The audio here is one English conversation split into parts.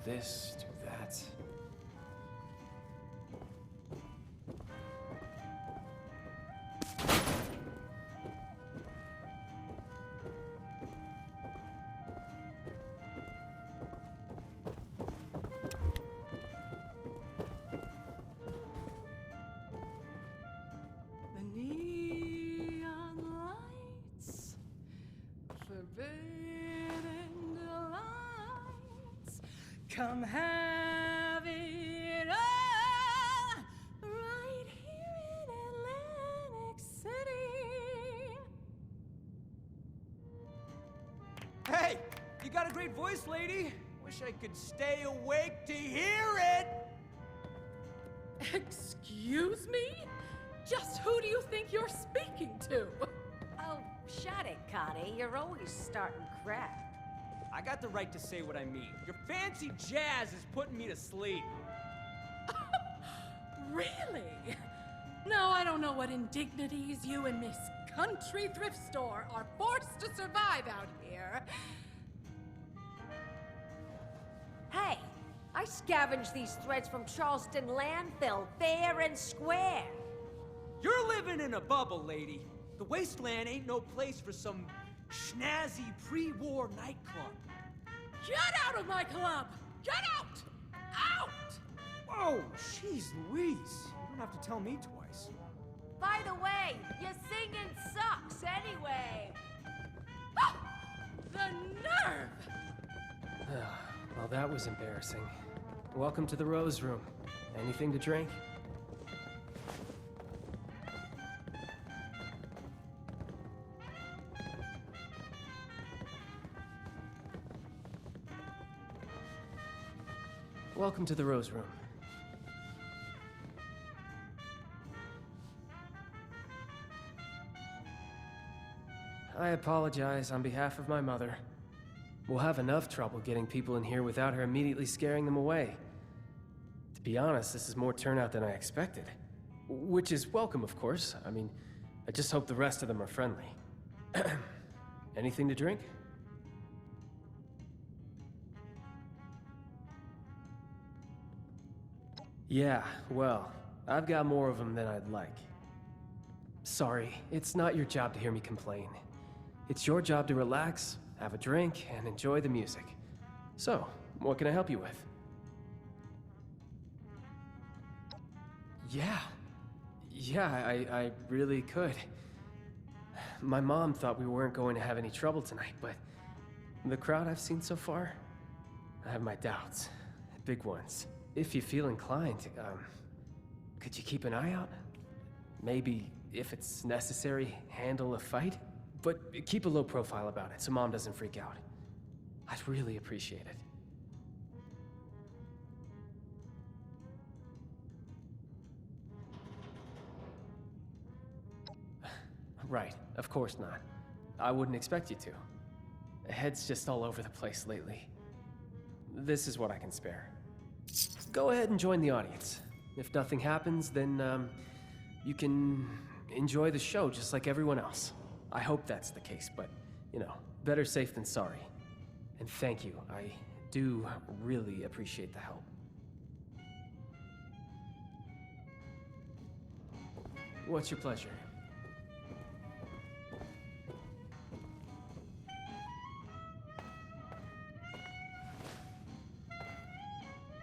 this, do that. The neon lights, forbidden delights, come have it all right here in Atlantic City. Hey, you got a great voice, lady. Wish I could stay awake to hear it. Excuse me? Just who do you think you're speaking to? Oh, shut it, Connie. You're always starting crap. I got the right to say what I mean. Your fancy jazz is putting me to sleep. Really? Now I don't know what indignities you and Miss Country Thrift Store are forced to survive out here. Hey, I scavenged these threads from Charleston landfill, fair and square. You're living in a bubble, lady. The wasteland ain't no place for some snazzy pre-war nightclub. Get out of my club! Get out! Out! Whoa, jeez Louise. You don't have to tell me twice. By the way, your singing sucks anyway. Ah! The nerve! Well, that was embarrassing. Welcome to the Rose Room. Anything to drink? Welcome to the Rose Room. I apologize on behalf of my mother. We'll have enough trouble getting people in here without her immediately scaring them away. To be honest, this is more turnout than I expected. Which is welcome, of course. I mean, I just hope the rest of them are friendly. Anything to drink? Yeah, well, I've got more of them than I'd like. Sorry, it's not your job to hear me complain. It's your job to relax, have a drink, and enjoy the music. So, what can I help you with? Yeah, I really could. My mom thought we weren't going to have any trouble tonight, but the crowd I've seen so far, I have my doubts. Big ones. If you feel inclined, could you keep an eye out? Maybe, if it's necessary, handle a fight? But keep a low profile about it so Mom doesn't freak out. I'd really appreciate it. Right, of course not. I wouldn't expect you to. Head's just all over the place lately. This is what I can spare. Go ahead and join the audience. If nothing happens, then, you can enjoy the show just like everyone else. I hope that's the case, but, you know, better safe than sorry. And thank you. I do really appreciate the help. What's your pleasure?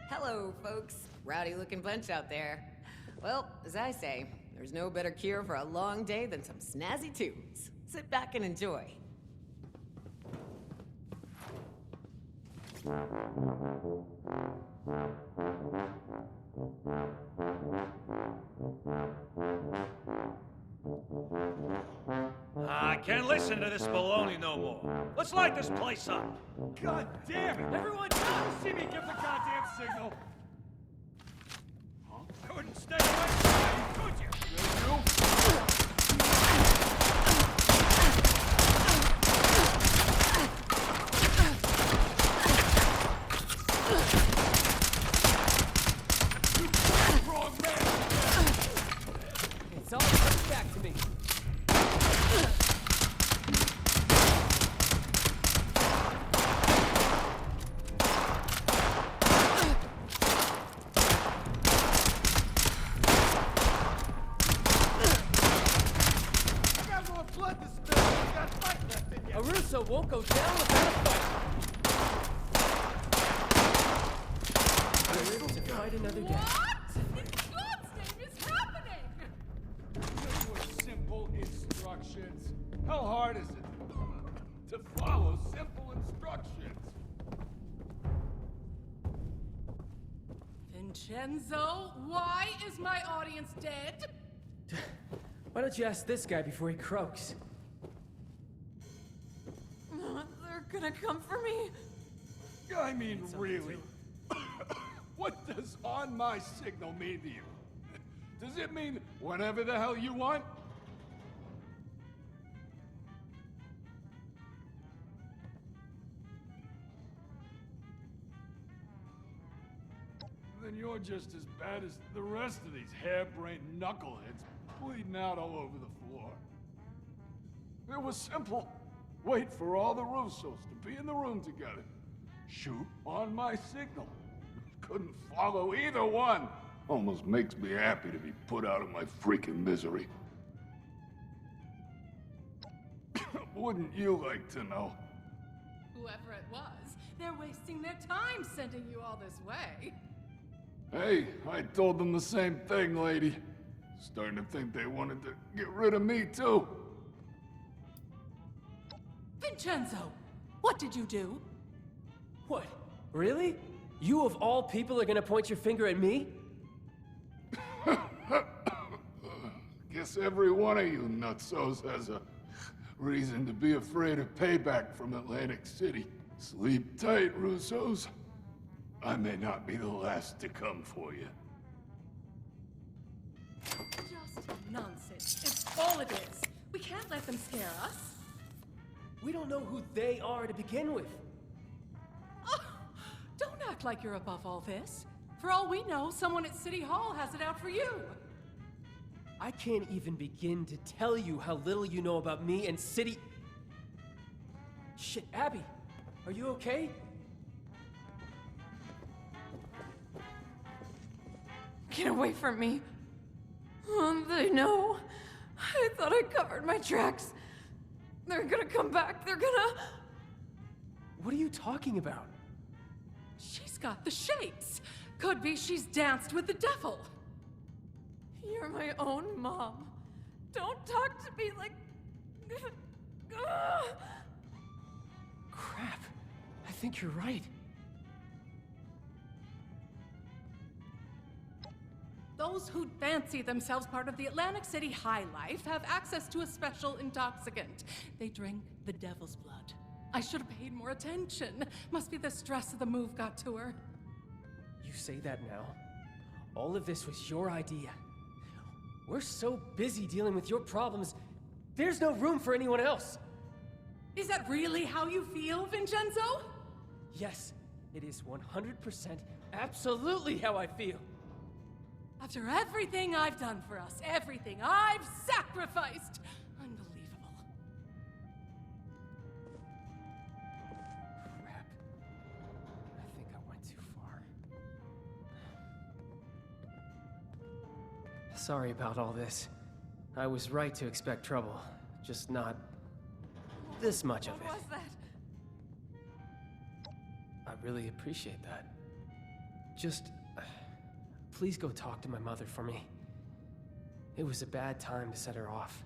Hello, folks. Rowdy-looking bunch out there. Well, as I say, there's no better cure for a long day than some snazzy tunes. Sit back and enjoy. I can't listen to this baloney no more. Let's light this place up. God damn it! Everyone down to see me give the goddamn signal! Couldn't stay away from me, could you? Wrong man! It's all coming back to me. won't go down without a fight. We're able to fight another day. What? In God's name is happening? They were simple instructions. How hard is it to follow simple instructions? Vincenzo, why is my audience dead? Why don't you ask this guy before he croaks? They're gonna come for me. I mean, really? What does on my signal mean to you? Does it mean whenever the hell you want? Then you're just as bad as the rest of these harebrained knuckleheads bleeding out all over the floor. It was simple. Wait for all the Russos to be in the room together. Shoot on my signal. Couldn't follow either one. Almost makes me happy to be put out of my freaking misery. Wouldn't you like to know? Whoever it was, they're wasting their time sending you all this way. Hey, I told them the same thing, lady. Starting to think they wanted to get rid of me, too. Vincenzo, what did you do? What? Really? You of all people are gonna point your finger at me? Guess every one of you nutsos has a reason to be afraid of payback from Atlantic City. Sleep tight, Russos. I may not be the last to come for you. Just nonsense. It's all it is. We can't let them scare us. We don't know who they are to begin with. Oh, don't act like you're above all this. For all we know, someone at City Hall has it out for you. I can't even begin to tell you how little you know about me and City... Shit, Abby, are you okay? Get away from me. They know. I thought I covered my tracks. They're gonna come back. They're gonna... What are you talking about? She's got the shapes. Could be she's danced with the devil. You're my own mom. Don't talk to me like... Crap, I think you're right. Those who fancy themselves part of the Atlantic City high life have access to a special intoxicant. They drink the devil's blood. I should have paid more attention. Must be the stress of the move got to her. You say that now. All of this was your idea. We're so busy dealing with your problems, there's no room for anyone else. Is that really how you feel, Vincenzo? Yes, it is 100% absolutely how I feel. After everything I've done for us, everything I've sacrificed. Unbelievable. Crap. I think I went too far. Sorry about all this. I was right to expect trouble, just not this much of it. What was that? I really appreciate that. Just... please go talk to my mother for me. It was a bad time to set her off.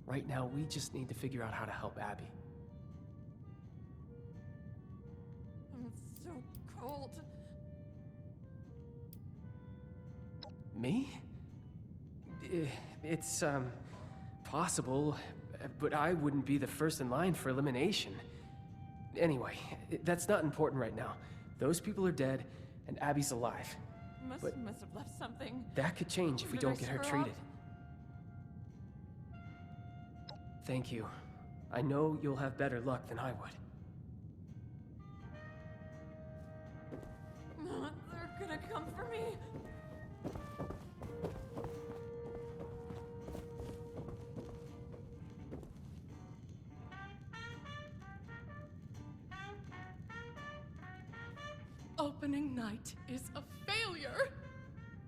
Right now, we just need to figure out how to help Abby. I'm so cold. Me? It's, possible, but I wouldn't be the first in line for elimination. Anyway, that's not important right now. Those people are dead, and Abby's alive. Must have left something. That could change if we Did I don't get her screw up? treated. Thank you. I know you'll have better luck than I would. They're gonna come for me. Opening night is a failure.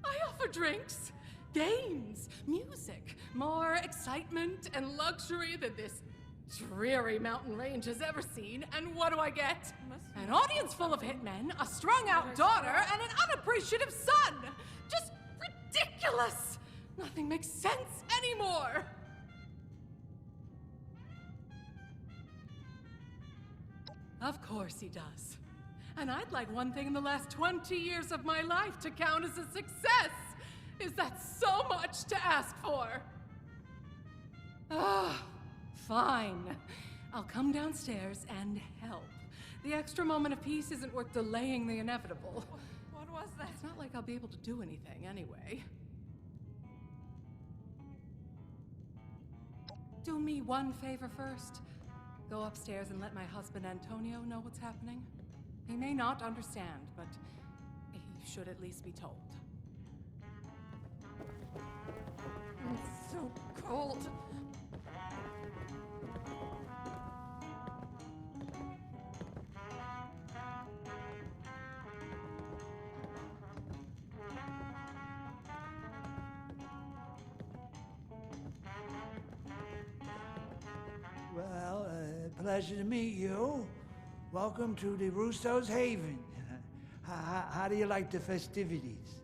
I offer drinks, games, music, more excitement and luxury than this dreary mountain range has ever seen, and what do I get? An audience full of hitmen, a strung-out daughter, and an unappreciative son! Just ridiculous! Nothing makes sense anymore! Of course he does. And I'd like one thing in the last 20 years of my life to count as a success! Is that so much to ask for? Ah, fine. I'll come downstairs and help. The extra moment of peace isn't worth delaying the inevitable. What was that? It's not like I'll be able to do anything anyway. Do me one favor first. Go upstairs and let my husband Antonio know what's happening. He may not understand, but he should at least be told. I'm so cold. Well, pleasure to meet you. Welcome to the Russo's Haven. How do you like the festivities?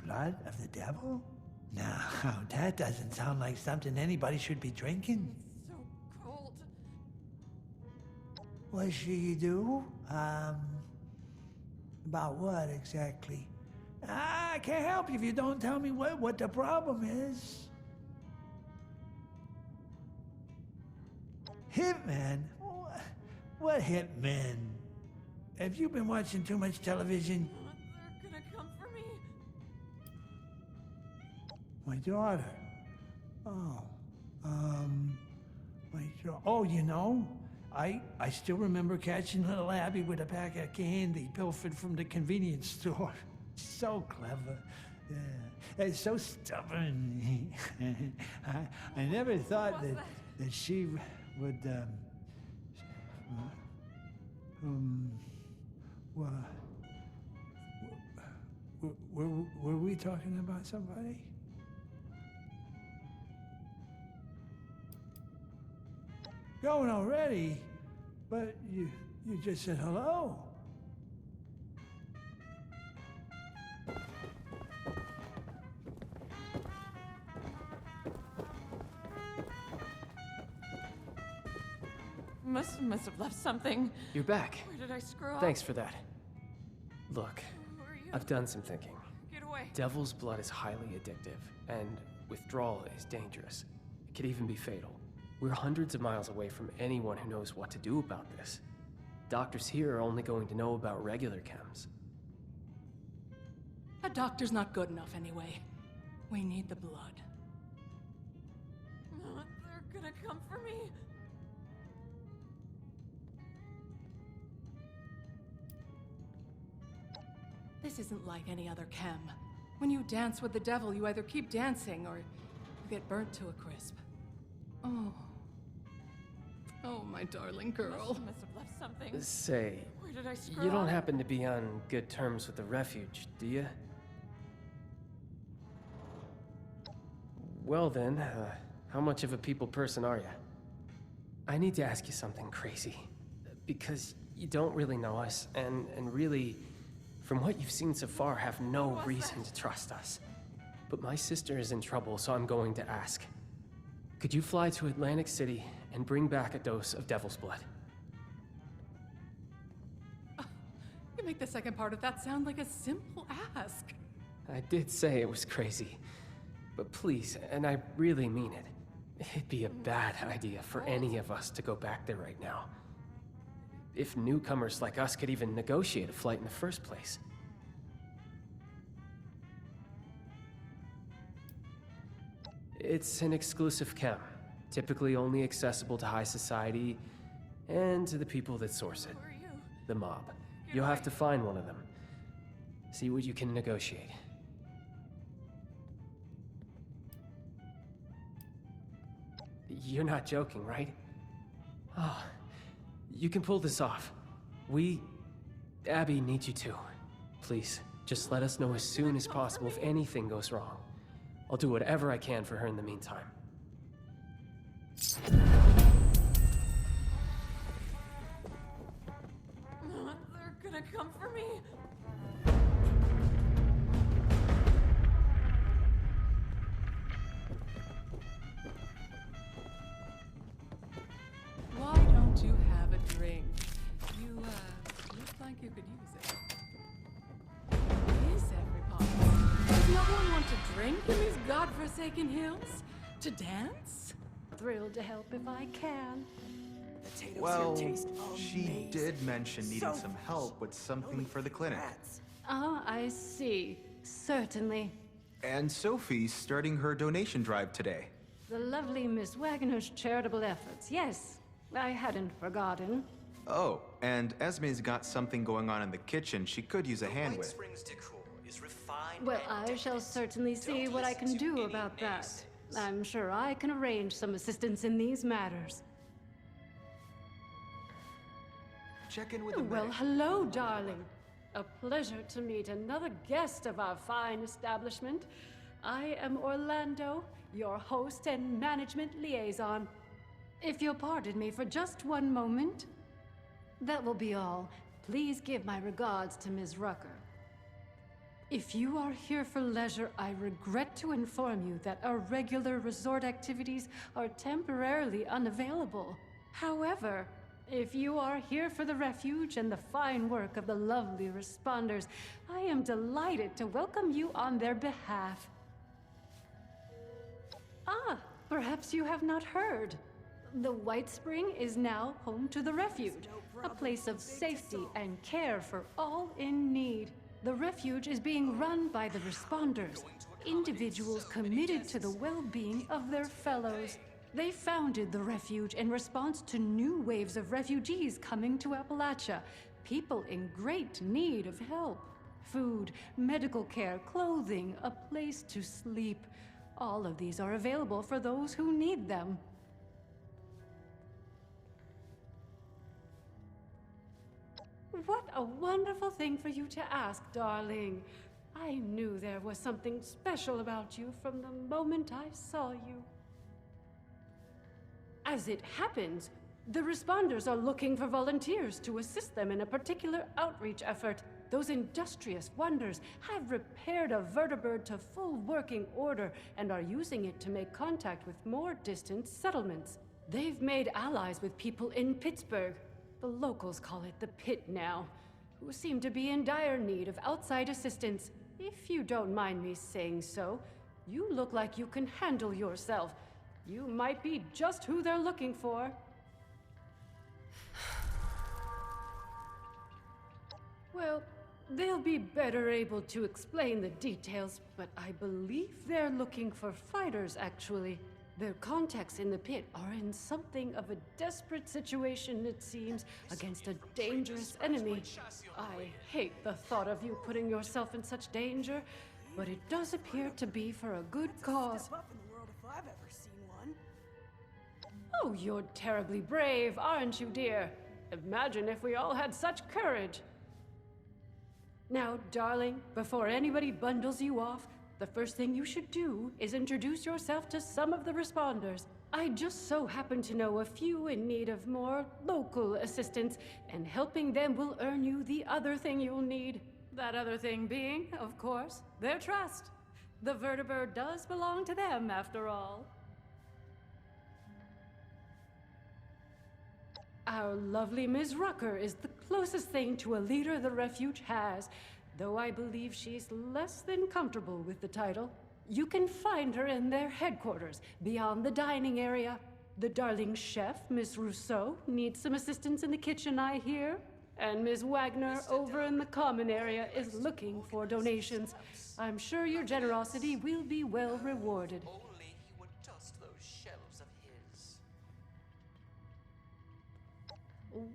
Blood of the devil? No, that doesn't sound like something anybody should be drinking. So cold. What should you do? About what exactly? I can't help you if you don't tell me what the problem is. Hitman? What hitman? Have you been watching too much television? They're gonna come for me. My daughter. Oh, oh, you know, I still remember catching little Abby with a pack of candy pilfered from the convenience store. So clever. Yeah. And so stubborn. I never thought that she would, were we talking about somebody? Going already? But you just said hello. Must have left something. You're back. Where did I screw up? Thanks for that. Look, Who are you? I've done some thinking. Get away. Devil's blood is highly addictive, and withdrawal is dangerous. It could even be fatal. We're hundreds of miles away from anyone who knows what to do about this. Doctors here are only going to know about regular chems. A doctor's not good enough anyway. We need the blood. No, they're gonna come for me. This isn't like any other chem. When you dance with the devil, you either keep dancing or you get burnt to a crisp. Oh. Oh, my darling girl. Must have left something. Say, Where did I screw you don't up? happen to be on good terms with the refuge, do you? Well then, how much of a people person are you? I need to ask you something crazy. Because you don't really know us, and really, from what you've seen so far, have no reason to trust us. But my sister is in trouble, so I'm going to ask. Could you fly to Atlantic City and bring back a dose of Devil's Blood? You make the second part of that sound like a simple ask. I did say it was crazy. But please, and I really mean it, it'd be a bad idea for any of us to go back there right now. If newcomers like us could even negotiate a flight in the first place. It's an exclusive chem, typically only accessible to high society and to the people that source it. Who are you? The mob. You'll have to find one of them. See what you can negotiate. You're not joking, right? Oh, you can pull this off. Abby needs you to. Please, just let us know as soon as possible if anything goes wrong. I'll do whatever I can for her in the meantime. They're gonna come for me. Why don't you have a drink? You, look like you could use it. Is everybody? Does no one want to drink in these godforsaken hills? To dance? Thrilled to help if I can. Potatoes Well, here taste she amazing. did mention needing So some help with something for the clinic. Rats. Ah, I see. Certainly. And Sophie's starting her donation drive today. The lovely Miss Wagner's charitable efforts. Yes, I hadn't forgotten. Oh, and Esme's got something going on in the kitchen she could use a hand with. Springs decor is refined Well, and I shall decadent. certainly see Don't what I listen can to do any about that. naysayers. I'm sure I can arrange some assistance in these matters. Check in with the Well, medic. hello, darling. A pleasure to meet another guest of our fine establishment. I am Orlando, your host and management liaison. If you'll pardon me for just one moment. That will be all. Please give my regards to Ms. Rucker. If you are here for leisure, I regret to inform you that our regular resort activities are temporarily unavailable. However, if you are here for the refuge and the fine work of the lovely responders, I am delighted to welcome you on their behalf. Ah, perhaps you have not heard. The White Spring is now home to the refuge, a place of safety and care for all in need. The refuge is being run by the responders, individuals committed to the well-being of their fellows. They founded the refuge in response to new waves of refugees coming to Appalachia, people in great need of help. Food, medical care, clothing, a place to sleep. All of these are available for those who need them. What a wonderful thing for you to ask, darling. I knew there was something special about you from the moment I saw you. As it happens, the responders are looking for volunteers to assist them in a particular outreach effort. Those industrious wonders have repaired a vertibird to full working order and are using it to make contact with more distant settlements. They've made allies with people in Pittsburgh. The locals call it the Pit now, who seem to be in dire need of outside assistance. If you don't mind me saying so, you look like you can handle yourself. You might be just who they're looking for. Well, they'll be better able to explain the details, but I believe they're looking for fighters, actually. Their contacts in the pit are in something of a desperate situation, it seems, against a dangerous enemy. I hate the thought of you putting yourself in such danger, but it does appear to be for a good cause. Step up in the world if I've ever seen one. Oh, you're terribly brave, aren't you, dear? Imagine if we all had such courage. Now, darling, before anybody bundles you off, the first thing you should do is introduce yourself to some of the responders. I just so happen to know a few in need of more local assistance, and helping them will earn you the other thing you'll need. That other thing being, of course, their trust. The vertibird does belong to them, after all. Our lovely Ms. Rucker is the closest thing to a leader the refuge has, though I believe she's less than comfortable with the title. You can find her in their headquarters, beyond the dining area. The darling chef, Miss Rousseau, needs some assistance in the kitchen, I hear. And Ms. Wagner, over in the common area, is looking for donations. I'm sure your generosity will be well rewarded. Only he would dust those shelves of his.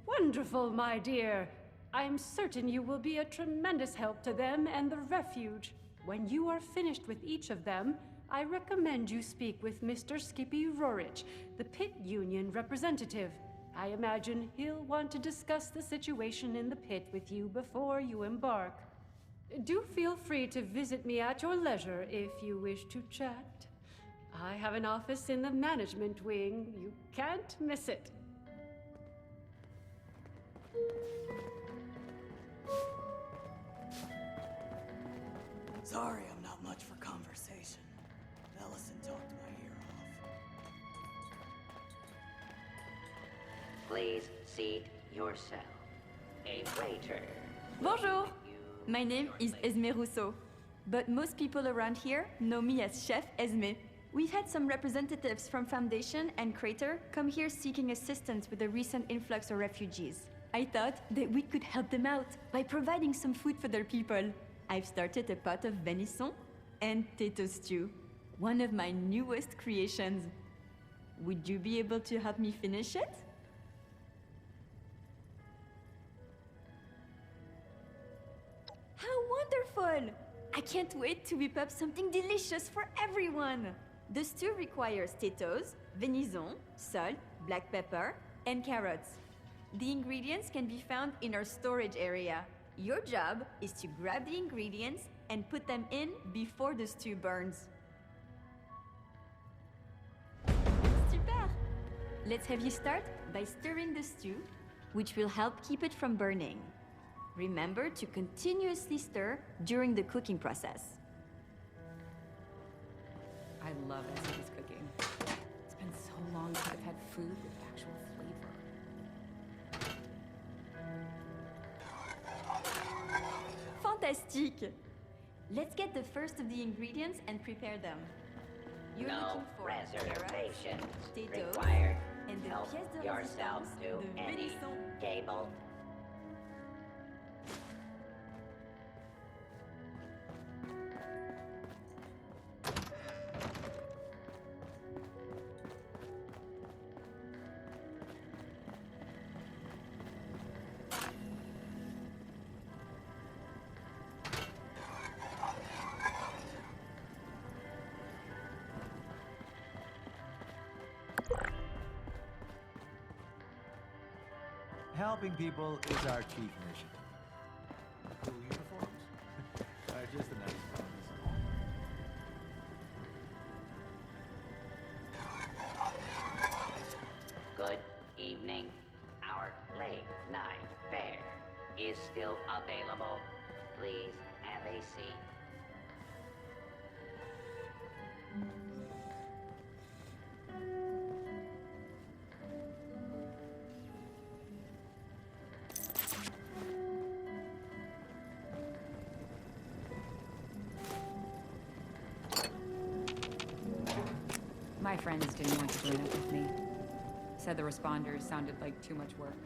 Wonderful, my dear. I'm certain you will be a tremendous help to them and the refuge. When you are finished with each of them, I recommend you speak with Mr. Skippy Rorich, the pit union representative. I imagine he'll want to discuss the situation in the pit with you before you embark. Do feel free to visit me at your leisure if you wish to chat. I have an office in the management wing. You can't miss it. Sorry, I'm not much for conversation. Ellison talked my ear off. Please seat yourself. A waiter. Bonjour! My name is Esme Rousseau, but most people around here know me as Chef Esme. We've had some representatives from Foundation and Crater come here seeking assistance with the recent influx of refugees. I thought that we could help them out by providing some food for their people. I've started a pot of venison and potato stew, one of my newest creations. Would you be able to help me finish it? How wonderful! I can't wait to whip up something delicious for everyone! The stew requires potatoes, venison, salt, black pepper, and carrots. The ingredients can be found in our storage area. Your job is to grab the ingredients and put them in before the stew burns. Super! Let's have you start by stirring the stew, which will help keep it from burning. Remember to continuously stir during the cooking process. I love Essie's cooking. It's been so long since I've had food with actual flavor. Fantastique! Let's get the first of the ingredients and prepare them. You're No looking for reservations potatoes, required. and the Help pièce de yourself résistance, to the any venison. table. Helping people is our chief mission. Cool uniforms? Just the nice ones. Good evening. Our late night fare is still available. Please have a seat. My friends didn't want to join up with me. Said the responders sounded like too much work.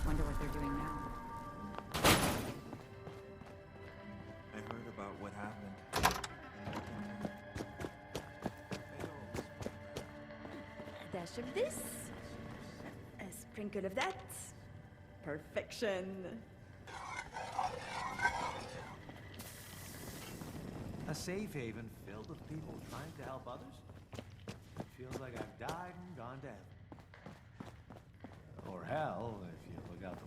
Wonder what they're doing now. I heard about what happened. A dash of this, a sprinkle of that. Perfection. A safe haven filled with people trying to help others? Feels like I've died and gone to heaven. Or hell, if you look out the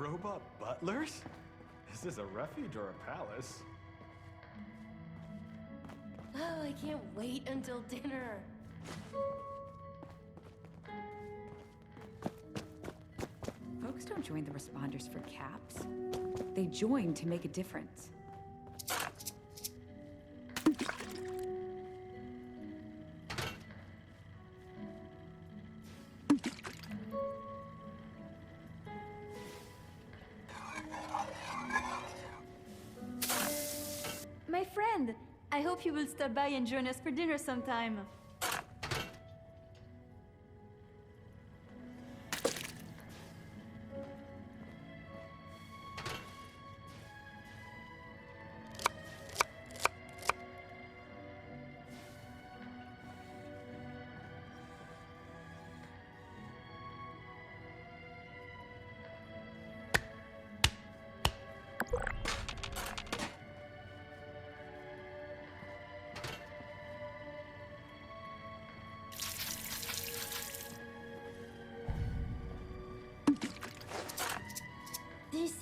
window. Robot butlers? Is this a refuge or a palace? Oh, I can't wait until dinner. Folks don't join the responders for caps. They join to make a difference. My friend, I hope you will stop by and join us for dinner sometime.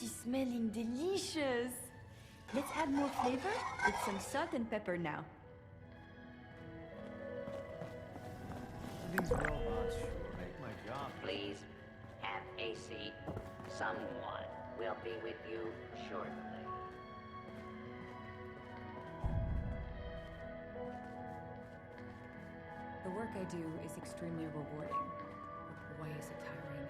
This is smelling delicious. Let's add more flavor with some salt and pepper now. These robots sure make my job. Please, have a seat. Someone will be with you shortly. The work I do is extremely rewarding. But boy, is it tiring.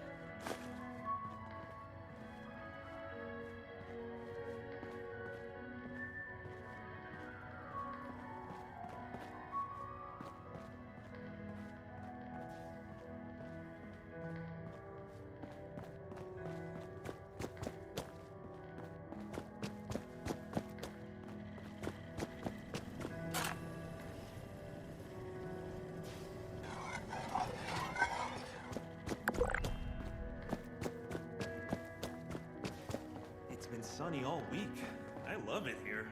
It's been sunny all week. I love it here.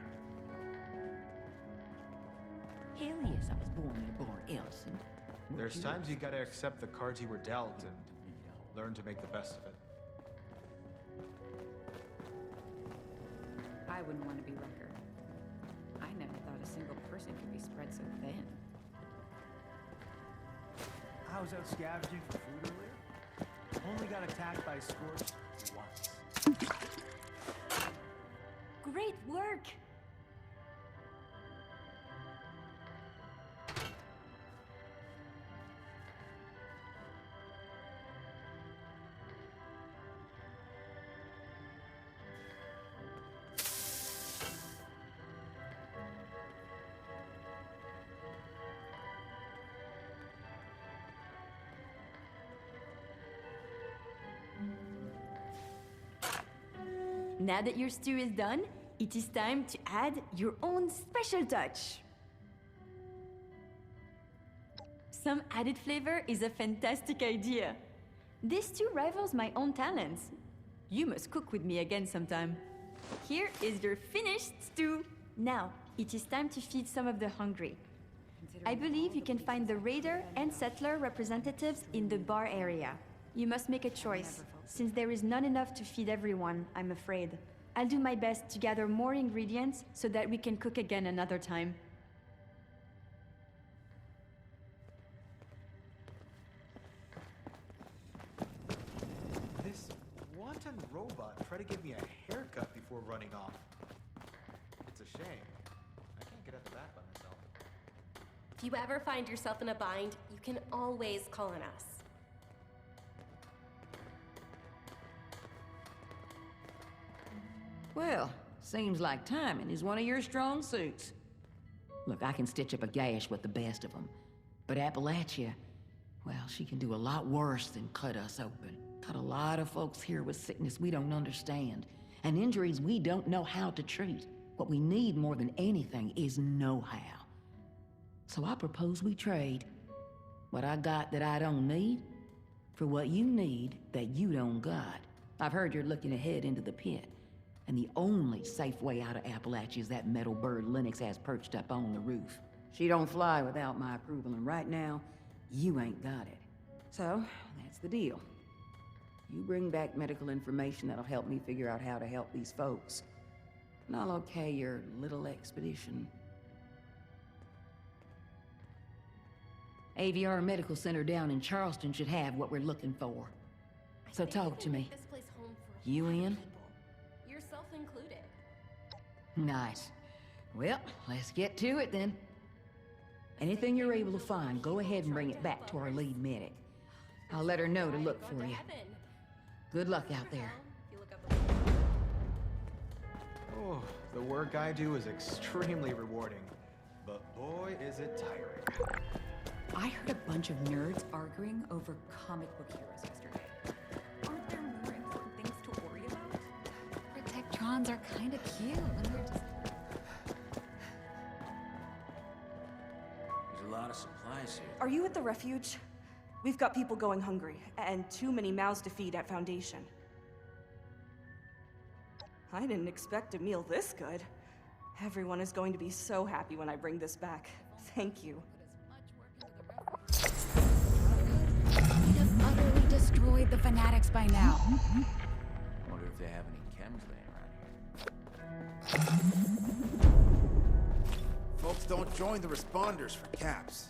Hell yes, I was born in a bar, Ellison. There's times you gotta accept the cards you were dealt and learn to make the best of it. I wouldn't want to be Wrecker. I never thought a single person could be spread so thin. I was out scavenging for food earlier. Only got attacked by scorched once. Great work! Now that your stew is done, it is time to add your own special touch. Some added flavor is a fantastic idea. This stew rivals my own talents. You must cook with me again sometime. Here is your finished stew. Now, it is time to feed some of the hungry. I believe you can find the raider and settler representatives in the bar area. You must make a choice, since there is not enough to feed everyone, I'm afraid. I'll do my best to gather more ingredients so that we can cook again another time. This wanton robot tried to give me a haircut before running off. It's a shame. I can't get at that by myself. If you ever find yourself in a bind, you can always call on us. Well, seems like timing is one of your strong suits. Look, I can stitch up a gash with the best of them. But Appalachia, well, she can do a lot worse than cut us open. Cut a lot of folks here with sickness we don't understand, and injuries we don't know how to treat. What we need more than anything is know-how. So I propose we trade. What I got that I don't need, for what you need that you don't got. I've heard you're looking ahead into the pit. And the only safe way out of Appalachia is that metal bird Lennox has perched up on the roof. She don't fly without my approval, and right now, you ain't got it. So, that's the deal. You bring back medical information that'll help me figure out how to help these folks. And I'll okay your little expedition. AVR Medical Center down in Charleston should have what we're looking for. So talk to me. This place home for You in? yourself included. Nice. Well, let's get to it then. Anything you're able to find, go ahead and bring it back to our lead medic. I'll let her know to look for you. Good luck out there. Oh, the work I do is extremely rewarding. But boy, is it tiring. I heard a bunch of nerds arguing over comic book heroes yesterday. Aren't there more important things to worry about? Protectrons are kind of cute when they're just... There's a lot of supplies here. Are you at the refuge? We've got people going hungry, and too many mouths to feed at Foundation. I didn't expect a meal this good. Everyone is going to be so happy when I bring this back. Thank you. We'd have utterly destroyed the fanatics by now. Wonder if they have any translate around here. Folks don't join the responders for caps.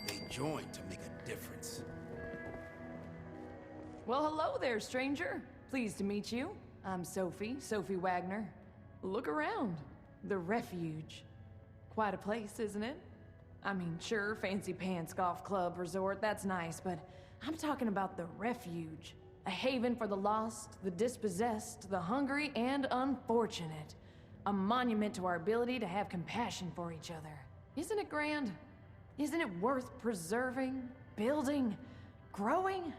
They join to make a difference. Well, hello there, stranger. Pleased to meet you. I'm Sophie Wagner. Look around. The Refuge. Quite a place, isn't it? I mean, sure, fancy pants golf club resort, that's nice, but I'm talking about the Refuge. A haven for the lost, the dispossessed, the hungry, and unfortunate. A monument to our ability to have compassion for each other. Isn't it grand? Isn't it worth preserving, building, growing?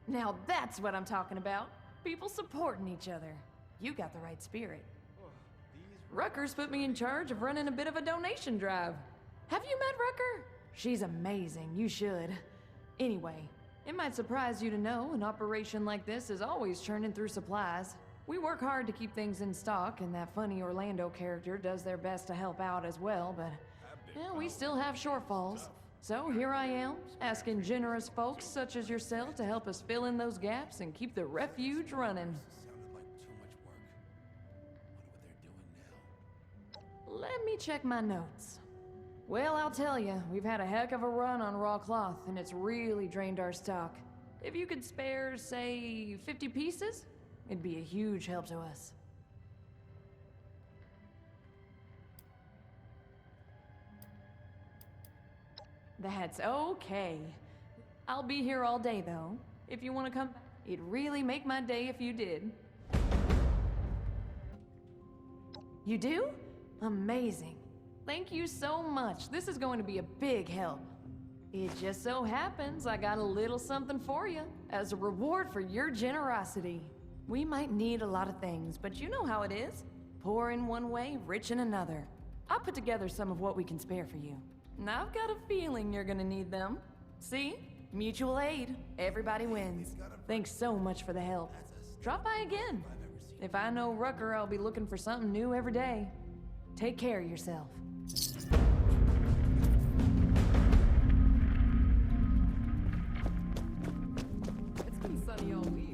Now that's what I'm talking about. People supporting each other. You got the right spirit. Rucker's put me in charge of running a bit of a donation drive. Have you met Rucker? She's amazing, you should. Anyway, it might surprise you to know an operation like this is always churning through supplies. We work hard to keep things in stock, and that funny Orlando character does their best to help out as well, but we still have shortfalls. So here I am, asking generous folks such as yourself to help us fill in those gaps and keep the Refuge running. Let me check my notes. Well, I'll tell you, we've had a heck of a run on raw cloth, and it's really drained our stock. If you could spare, say, 50 pieces, it'd be a huge help to us. That's okay. I'll be here all day, though. If you want to come back, it'd really make my day if you did. You do? Amazing. Thank you so much. This is going to be a big help. It just so happens I got a little something for you as a reward for your generosity. We might need a lot of things, but you know how it is. Poor in one way, rich in another. I'll put together some of what we can spare for you. And I've got a feeling you're gonna need them. See? Mutual aid. Everybody wins. Thanks so much for the help. Drop by again. If I know Rucker, I'll be looking for something new every day. Take care of yourself. It's been sunny all week.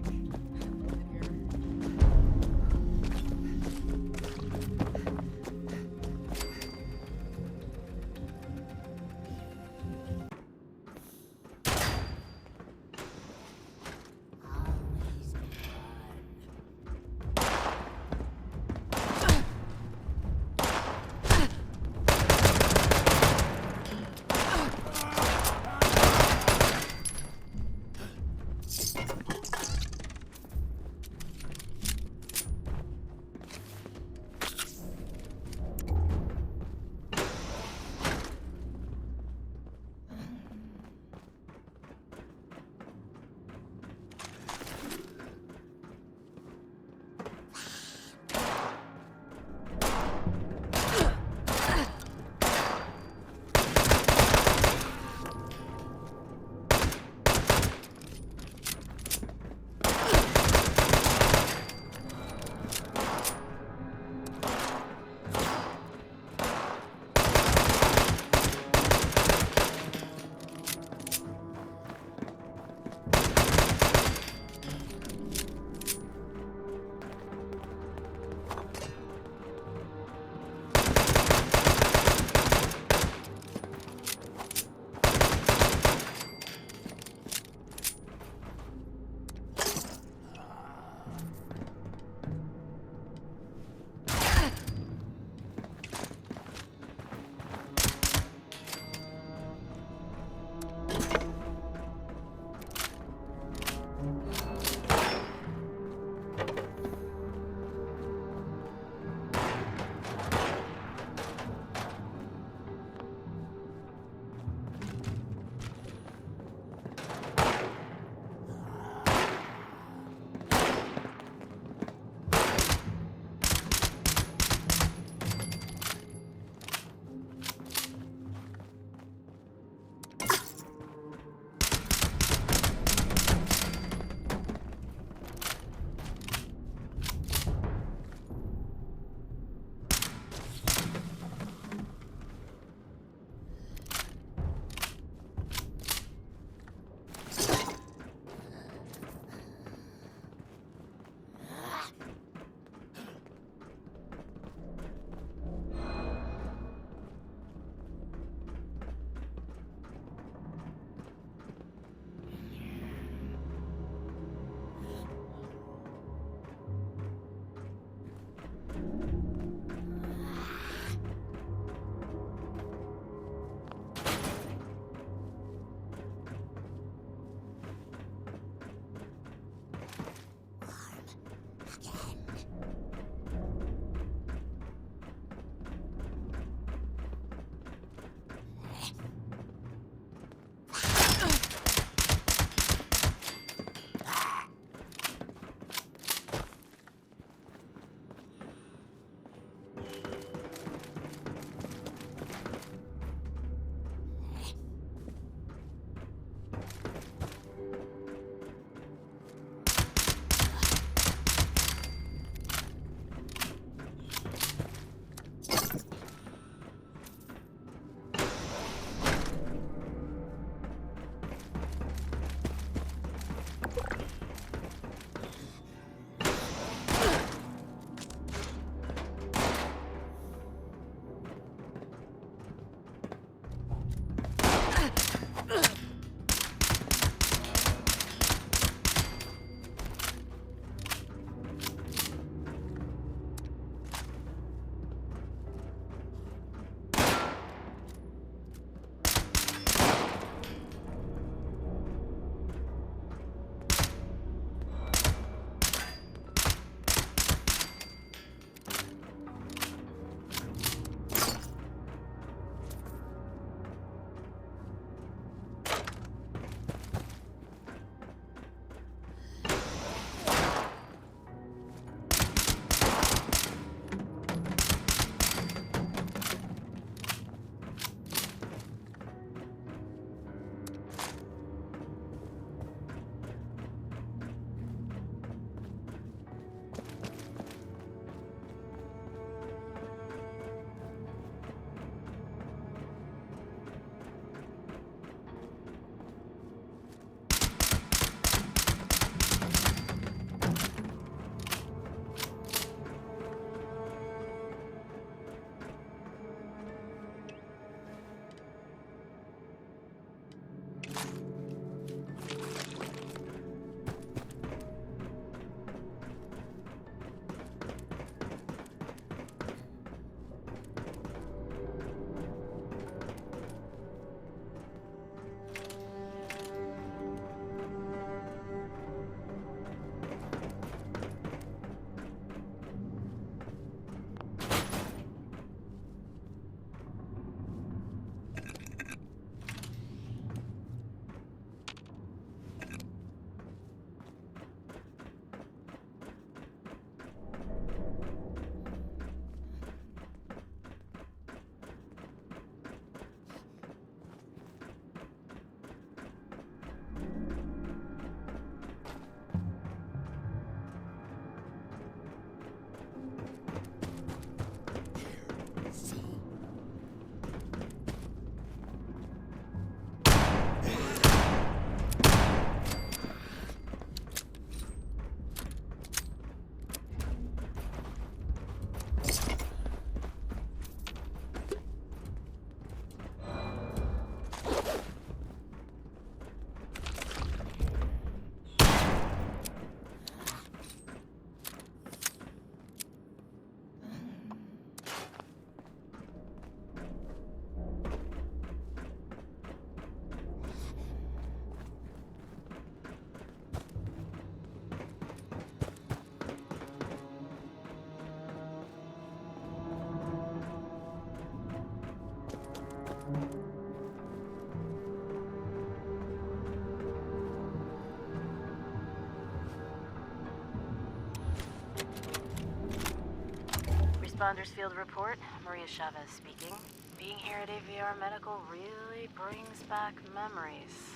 Responders Field Report, Maria Chavez speaking. Being here at AVR Medical really brings back memories.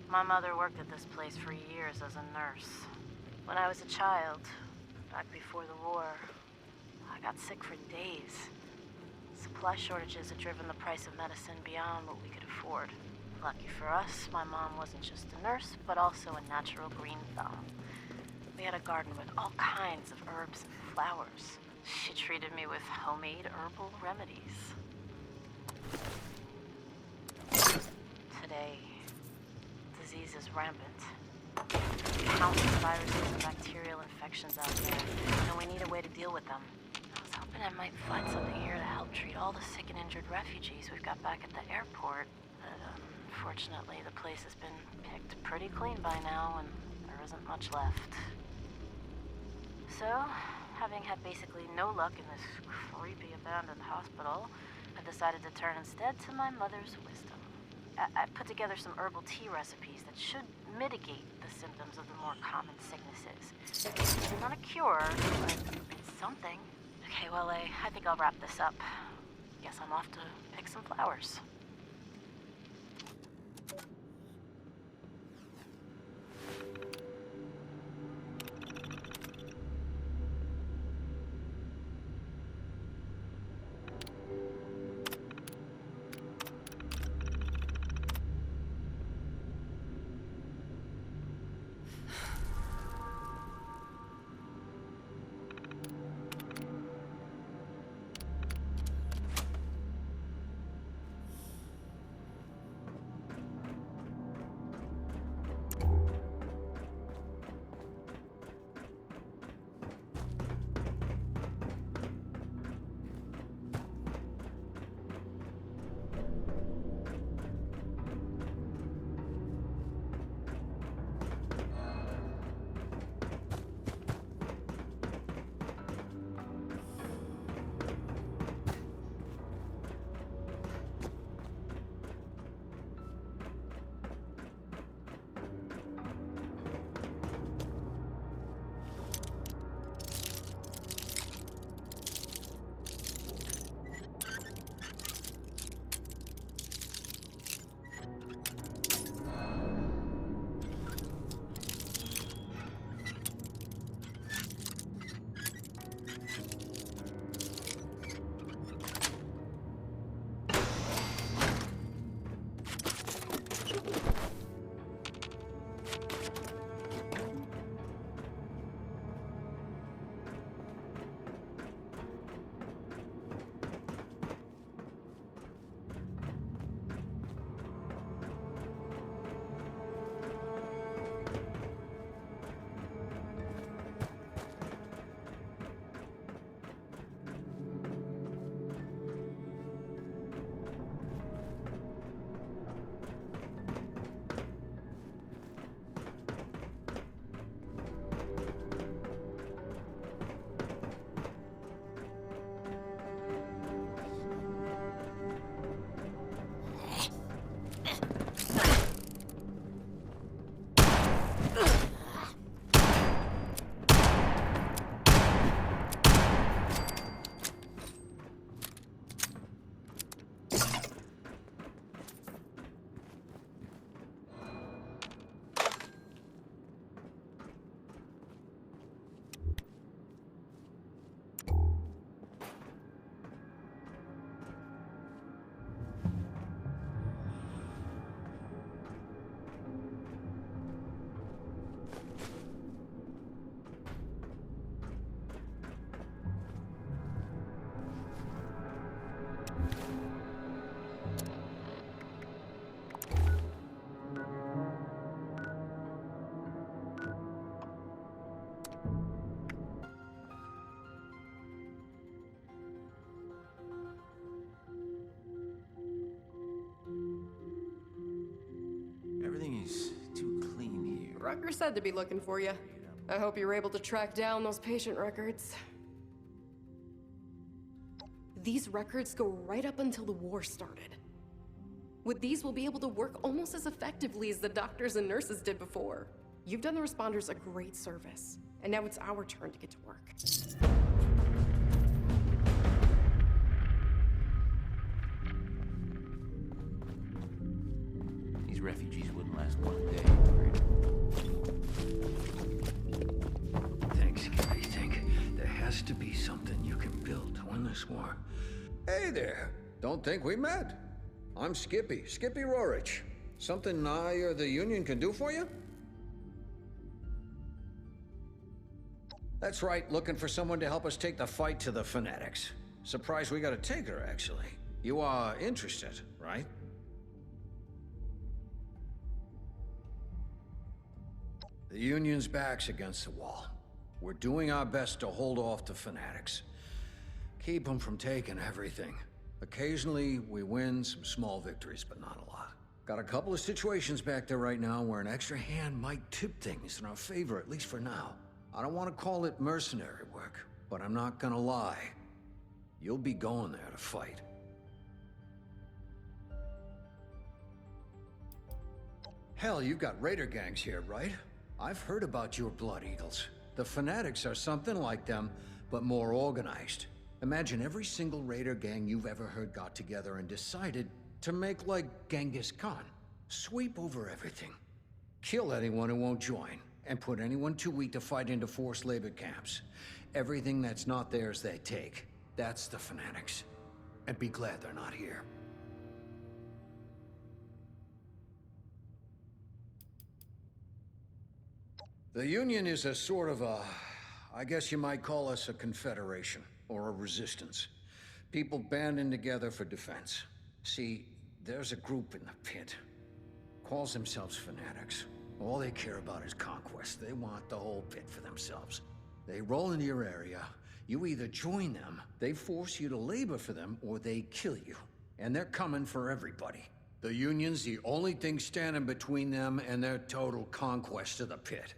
My mother worked at this place for years as a nurse. When I was a child, back before the war, I got sick for days. Supply shortages had driven the price of medicine beyond what we could afford. Lucky for us, my mom wasn't just a nurse, but also a natural green thumb. We had a garden with all kinds of herbs and flowers. She treated me with homemade herbal remedies. Today, disease is rampant. Countless viruses and bacterial infections out there, and we need a way to deal with them. I was hoping I might find something here to help treat all the sick and injured refugees we've got back at the airport. But unfortunately, the place has been picked pretty clean by now, and there isn't much left. So, having had basically no luck in this creepy abandoned hospital, I decided to turn instead to my mother's wisdom. I put together some herbal tea recipes that should mitigate the symptoms of the more common sicknesses. It's not a cure, but it's something. Okay, well, I think I'll wrap this up. Guess I'm off to pick some flowers. Rucker said to be looking for you. I hope you were able to track down those patient records. These records go right up until the war started. With these, we'll be able to work almost as effectively as the doctors and nurses did before. You've done the responders a great service, and now it's our turn to get to work. refugees wouldn't last one day. Thanks, I think there has to be something you can build to win this war. Hey there. Don't think we met. I'm Skippy Rorich. Something I or the Union can do for you? That's right, looking for someone to help us take the fight to the Fanatics. Surprised we got a taker, actually. You are interested, right? The Union's back's against the wall. We're doing our best to hold off the Fanatics. Keep them from taking everything. Occasionally, we win some small victories, but not a lot. Got a couple of situations back there right now where an extra hand might tip things in our favor, at least for now. I don't want to call it mercenary work, but I'm not gonna lie. You'll be going there to fight. Hell, you've got raider gangs here, right? I've heard about your Blood Eagles. The Fanatics are something like them, but more organized. Imagine every single raider gang you've ever heard got together and decided to make like Genghis Khan. Sweep over everything. Kill anyone who won't join, and put anyone too weak to fight into forced labor camps. Everything that's not theirs, they take. That's the Fanatics. And be glad they're not here. The Union is a sort of a... I guess you might call us a confederation, or a resistance. People banding together for defense. See, there's a group in the pit. Calls themselves Fanatics. All they care about is conquest. They want the whole pit for themselves. They roll into your area. You either join them, they force you to labor for them, or they kill you. And they're coming for everybody. The Union's the only thing standing between them and their total conquest of the pit.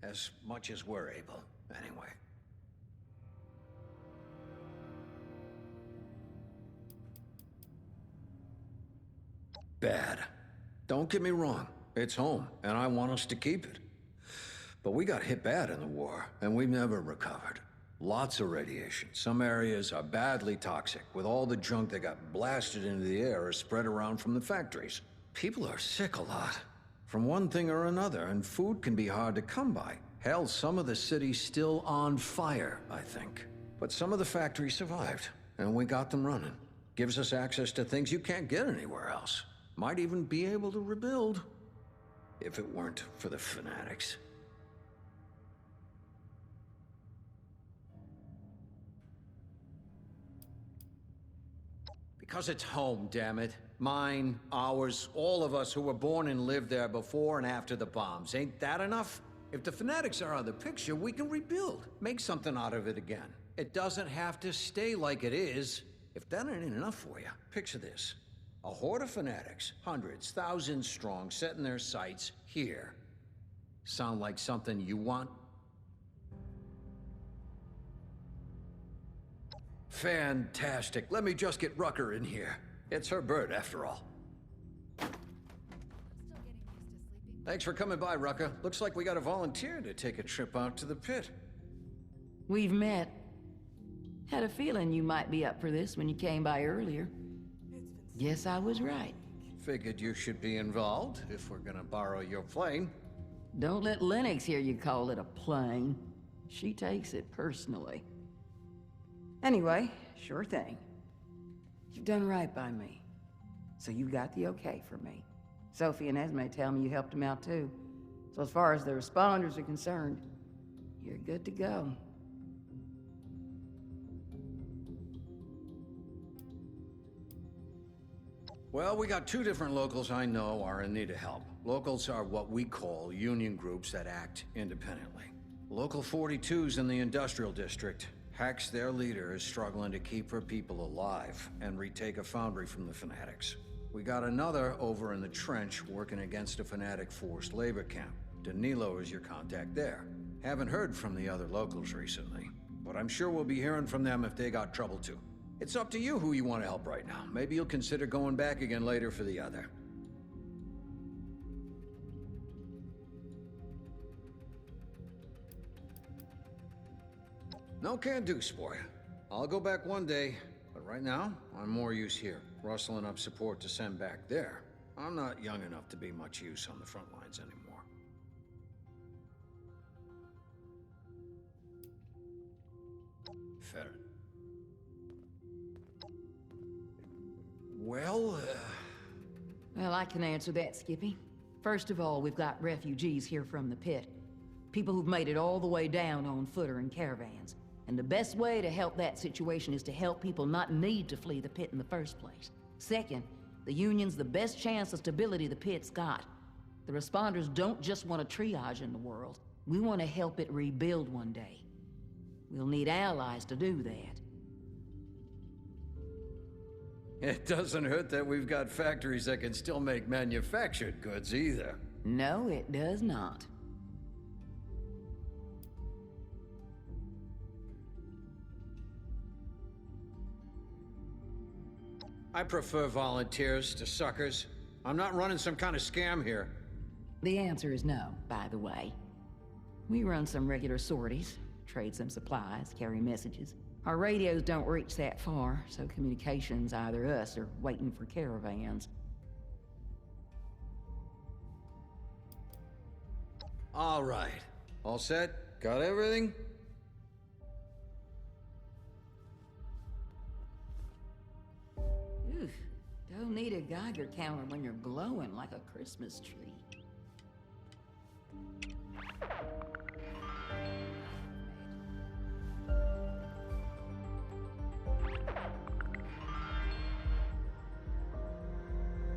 As much as we're able, anyway. Bad. Don't get me wrong. It's home, and I want us to keep it. But we got hit bad in the war, and we've never recovered. Lots of radiation. Some areas are badly toxic, with all the junk that got blasted into the air or spread around from the factories. People are sick a lot, from one thing or another, and food can be hard to come by. Hell, some of the city's still on fire, I think. But some of the factories survived, and we got them running. Gives us access to things you can't get anywhere else. Might even be able to rebuild, if it weren't for the Fanatics. Because it's home, damn it. Mine, ours, all of us who were born and lived there before and after the bombs. Ain't that enough? If the Fanatics are out of the picture, we can rebuild. Make something out of it again. It doesn't have to stay like it is. If that ain't enough for you, picture this. A horde of Fanatics, hundreds, thousands strong, setting their sights here. Sound like something you want? Fantastic. Let me just get Rucker in here. It's her bird, after all. Thanks for coming by, Rucker. Looks like we got a volunteer to take a trip out to the pit. We've met. Had a feeling you might be up for this when you came by earlier. Guess I was right. Figured you should be involved, if we're gonna borrow your plane. Don't let Lennox hear you call it a plane. She takes it personally. Anyway, sure thing. You've done right by me. So you got the okay for me. Sophie and Esme tell me you helped them out too. So as far as the responders are concerned, you're good to go. Well, we got two different locals I know are in need of help. Locals are what we call union groups that act independently. Local 42's in the industrial district. Hex, their leader, is struggling to keep her people alive and retake a foundry from the Fanatics. We got another over in the trench working against a Fanatic forced labor camp. Danilo is your contact there. Haven't heard from the other locals recently, but I'm sure we'll be hearing from them if they got trouble too. It's up to you who you want to help right now. Maybe you'll consider going back again later for the other. No can-do, sport. I'll go back one day, but right now, I'm more use here, rustling up support to send back there. I'm not young enough to be much use on the front lines anymore. Fair. Well, Well, I can answer that, Skippy. First of all, we've got refugees here from the pit. People who've made it all the way down on foot or in caravans. And the best way to help that situation is to help people not need to flee the pit in the first place. Second, the Union's the best chance of stability the pit's got. The responders don't just want a triage in the world. We want to help it rebuild one day. We'll need allies to do that. it doesn't hurt that we've got factories that can still make manufactured goods either. No, it does not. I prefer volunteers to suckers. I'm not running some kind of scam here. The answer is no, by the way. We run some regular sorties, trade some supplies, carry messages. Our radios don't reach that far, so communication's either us or waiting for caravans. All right. All set? Got everything? Oof, don't need a Geiger counter when you're glowing like a Christmas tree.